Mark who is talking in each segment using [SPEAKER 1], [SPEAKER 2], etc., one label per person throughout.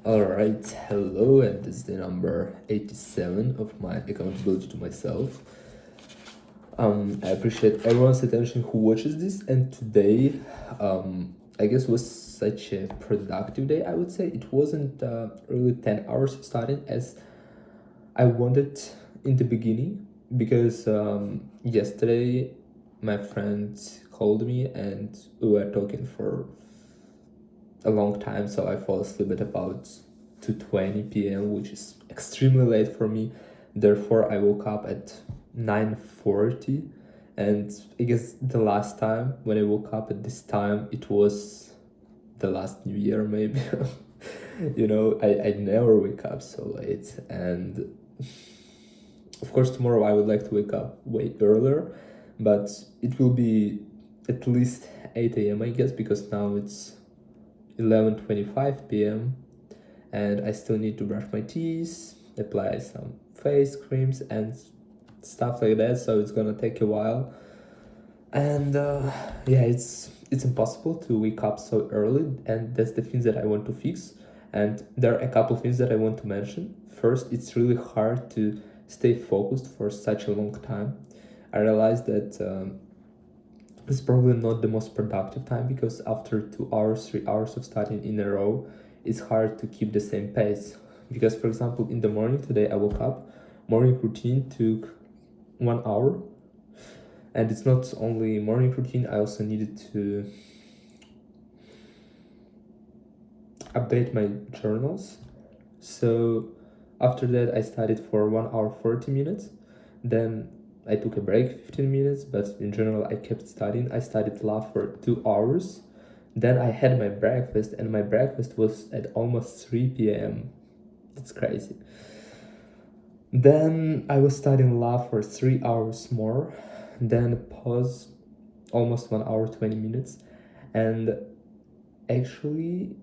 [SPEAKER 1] Alright, hello, and this is the number 87 of my accountability to myself. I appreciate everyone's attention who watches this, and today, I guess, was such a productive day, I would say. It wasn't really 10 hours of studying as I wanted in the beginning, because yesterday my friend called me and we were talking for a long time, so I fall asleep at about 2:20 p.m., which is extremely late for me. Therefore, I woke up at 9:40, and I guess the last time when I woke up at this time, it was the last New Year, maybe. I never wake up so late, and of course, tomorrow I would like to wake up way earlier, but it will be at least 8 a.m., I guess, because now it's 11:25 p.m. and I still need to brush my teeth, apply some face creams and stuff like that, so it's gonna take a while. And yeah, it's impossible to wake up so early, and that's the things that I want to fix. And there are a couple things that I want to mention. First, it's really hard to stay focused for such a long time. I realized that it's probably not the most productive time, because after 2 hours, 3 hours of studying in a row, it's hard to keep the same pace. Because, for example, in the morning today, I woke up, morning routine took 1 hour, and it's not only morning routine, I also needed to update my journals. So after that, I studied for 1 hour 40 minutes. Then I took a break 15 minutes, but in general, I kept studying. I studied law for 2 hours. Then I had my breakfast, and my breakfast was at almost 3 p.m. That's crazy. Then I was studying law for 3 hours more. Then pause almost 1 hour 20 minutes. And actually,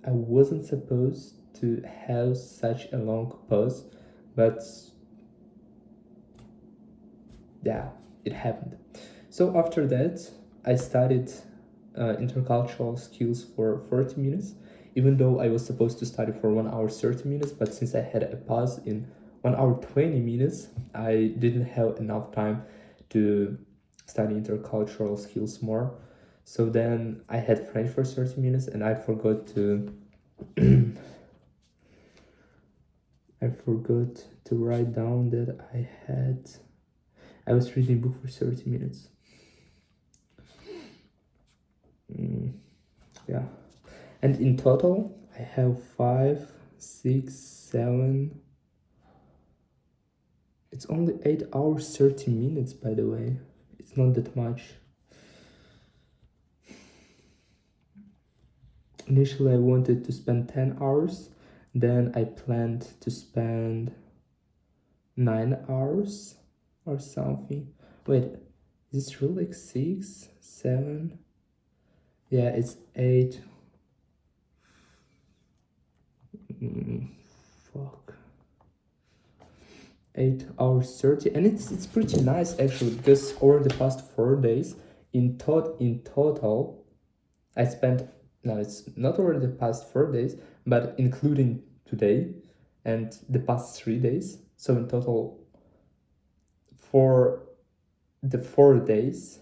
[SPEAKER 1] I wasn't supposed to have such a long pause, but yeah, it happened. So after that, I studied intercultural skills for 40 minutes, even though I was supposed to study for 1 hour 30 minutes, but since I had a pause in 1 hour 20 minutes, I didn't have enough time to study intercultural skills more. So then I had French for 30 minutes, and I forgot to write down that I was reading book for 30 minutes. Yeah. And in total, I have 5, 6, 7. It's only 8 hours 30 minutes, by the way. It's not that much. Initially, I wanted to spend 10 hours. Then I planned to spend 9 hours or something. Wait, is it really like 6, 7? Yeah, it's 8. Fuck. 8 hours 30, and it's pretty nice actually, because over the past 4 days, in total, I spent, no, it's not over the past 4 days, but including today and the past 3 days. So in total, for the 4 days,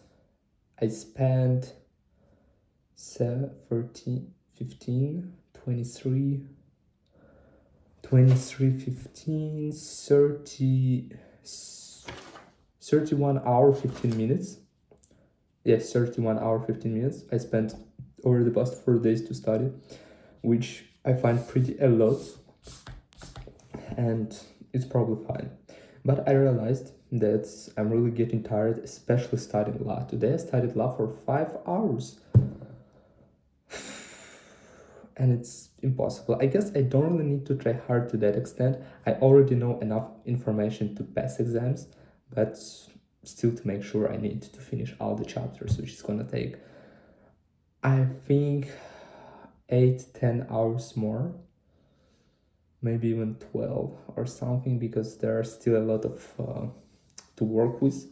[SPEAKER 1] I spent 7, 13, 15, 23, 15, 30, 31 hour 15 minutes. Yes, 31 hour 15 minutes I spent over the past 4 days to study, which I find pretty a lot, and it's probably fine. But I realized that I'm really getting tired, especially studying law. Today I studied law for 5 hours, and it's impossible. I guess I don't really need to try hard to that extent. I already know enough information to pass exams, but still, to make sure, I need to finish all the chapters, which is gonna take, I think, 8-10 hours more, maybe even 12 or something, because there are still a lot of to work with.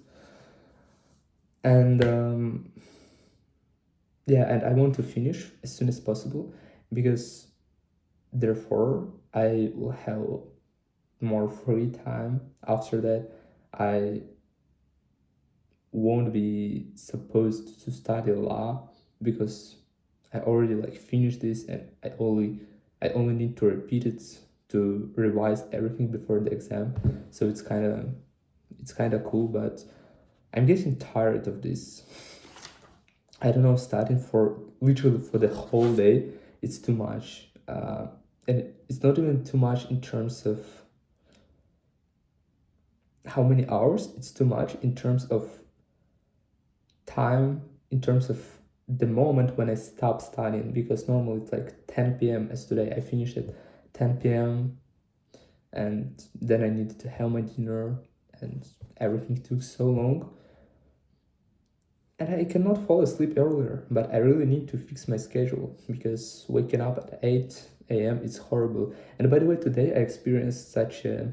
[SPEAKER 1] And yeah, and I want to finish as soon as possible, because therefore I will have more free time after that. I won't be supposed to study law because I already like finished this, and I only need to repeat it to revise everything before the exam. So it's kind of cool, but I'm getting tired of this. I don't know, studying for literally for the whole day, it's too much. And it's not even too much in terms of how many hours, it's too much in terms of time, in terms of the moment when I stop studying, because normally it's like 10 p.m. as today. I finished at 10 p.m. and then I needed to have my dinner, and everything took so long. And I cannot fall asleep earlier, but I really need to fix my schedule because waking up at 8 a.m. is horrible. And by the way, today I experienced such a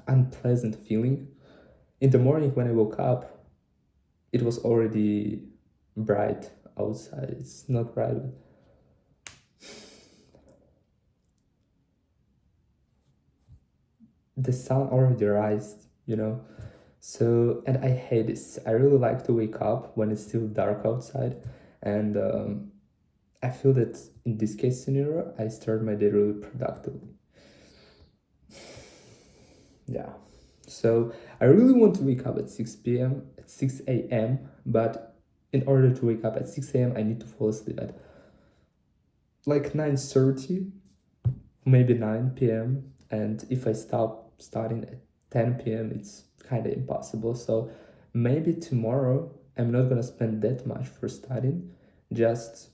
[SPEAKER 1] unpleasant feeling. In the morning when I woke up, it was already bright outside. It's not bright, but the sun already rised. So, and I hate this. I really like to wake up when it's still dark outside. And I feel that in this case scenario, I start my day really productively. Yeah. So I really want to wake up at 6 a.m., but in order to wake up at 6 a.m., I need to fall asleep at like 9:30, maybe 9 p.m. And if I stop starting at 10 p.m., it's kind of impossible. So maybe tomorrow I'm not gonna spend that much for studying, just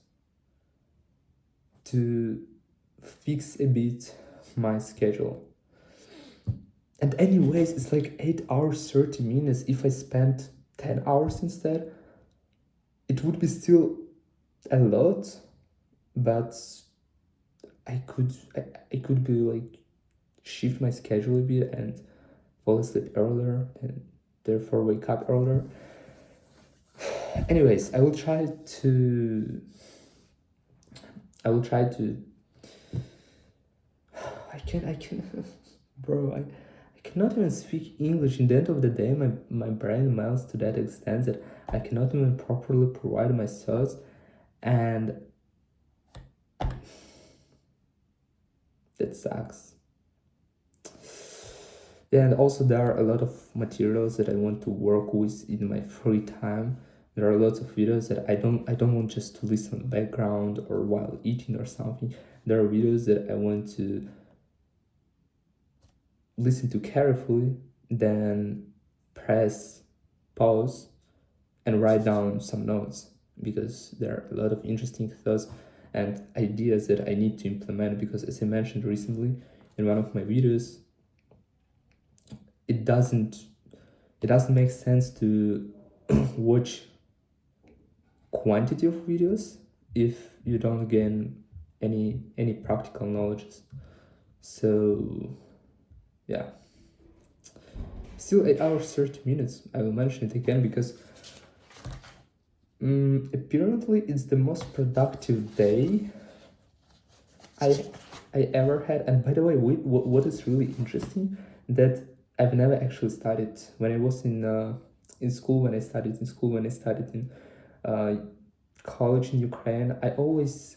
[SPEAKER 1] to fix a bit my schedule. And anyways, it's like 8 hours 30 minutes. If I spent 10 hours instead, it would be still a lot, but I could be like shift my schedule a bit and fall asleep earlier and therefore wake up earlier. Anyways, I will try to I can bro, I cannot even speak English. In the end of the day, my brain melts to that extent that I cannot even properly provide my thoughts, and that sucks. Yeah, and also there are a lot of materials that I want to work with in my free time. There are lots of videos that I don't want just to listen background or while eating or something. There are videos that I want to listen to carefully, then press pause and write down some notes, because there are a lot of interesting thoughts and ideas that I need to implement. Because as I mentioned recently in one of my videos, it doesn't make sense to watch quantity of videos if you don't gain any practical knowledge. So yeah, still 8 hours 30 minutes. I will mention it again because apparently it's the most productive day I I ever had. And by the way, what is really interesting, that I've never actually studied when I was in school. When I studied in school, when I studied in uh, college in Ukraine, I always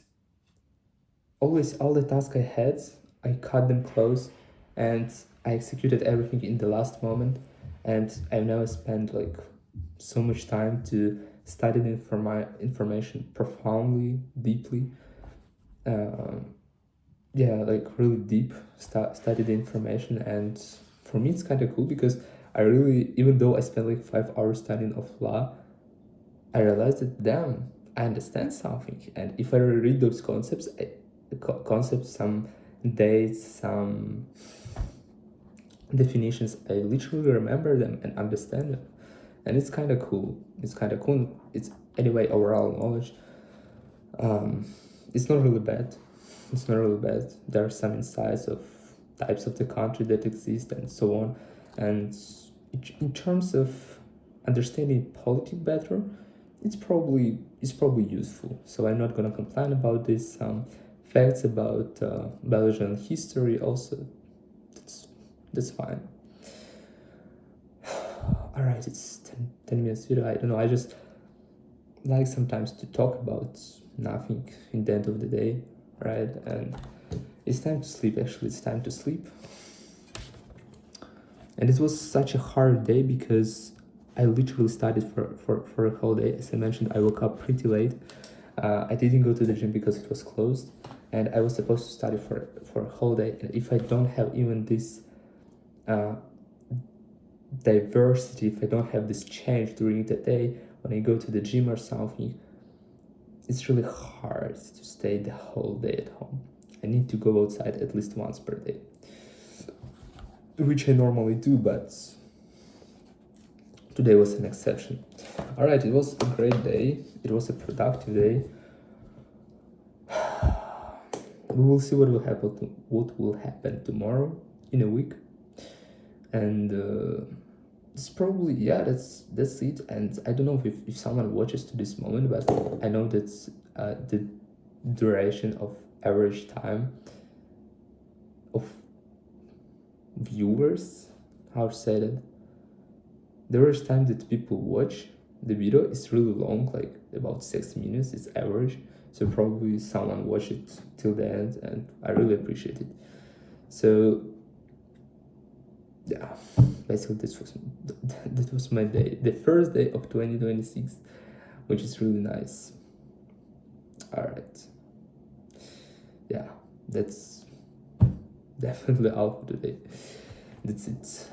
[SPEAKER 1] all the tasks I had, I cut them close, and I executed everything in the last moment. And I've never spent like so much time to study the information profoundly, deeply. Um, yeah, like really deep study the information. And for me, it's kind of cool because I really, even though I spent like 5 hours studying of law, I realized that damn, I understand something. And if I read those concepts, some dates, some definitions, I literally remember them and understand them. And it's kind of cool. It's anyway, overall knowledge. It's not really bad. There are some insights of types of the country that exist and so on. And in terms of understanding politics better, it's probably useful. So I'm not gonna complain about this. facts about Belgian history also. That's fine. All right, it's 10 minutes video. I don't know. I just like sometimes to talk about nothing in the end of the day, right? And it's time to sleep. Actually, it's time to sleep. And it was such a hard day because I literally studied for a whole day. As I mentioned, I woke up pretty late. I didn't go to the gym because it was closed, and I was supposed to study for a whole day. And if I don't have even this diversity, if I don't have this change during the day when I go to the gym or something, it's really hard to stay the whole day at home. I need to go outside at least once per day, which I normally do, but today was an exception. All right, it was a great day. It was a productive day. We will see what will happen tomorrow in a week, and it's probably, yeah, that's it. And I don't know if someone watches to this moment, but I know that's the duration of average time of viewers, how to say that, the average time that people watch the video is really long, like about 6 minutes. It's average, so probably someone watched it till the end, and I really appreciate it. So yeah, basically that was my day, the first day of 2026, which is really nice. All right, yeah, that's definitely all for today. That's it.